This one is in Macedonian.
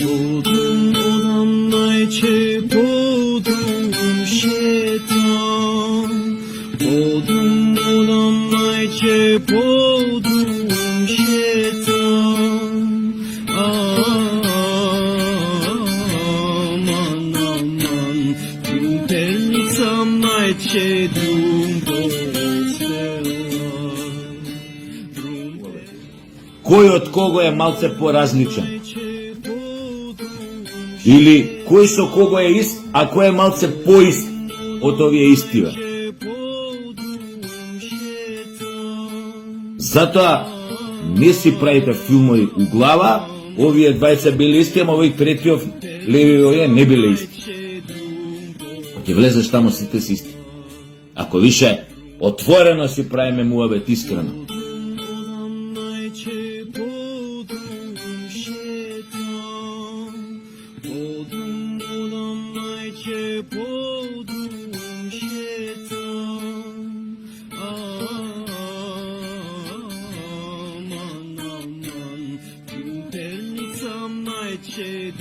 Odum odam najçe bodum şeytan. Odum odam najçe bodum şeytan. Aman aman, pernicam najçe Кој од кого е малце поразличен? Или кој со кого е ист, а кој е малце поист од овие истива? Затоа не си правите филмови у глава, овие двајца били исти, ама овој третиот леви овие не биле исти. Ќе влезеш тамо сите си исти. Ако више отворено си правиме муабет искрено. Pernicam najçe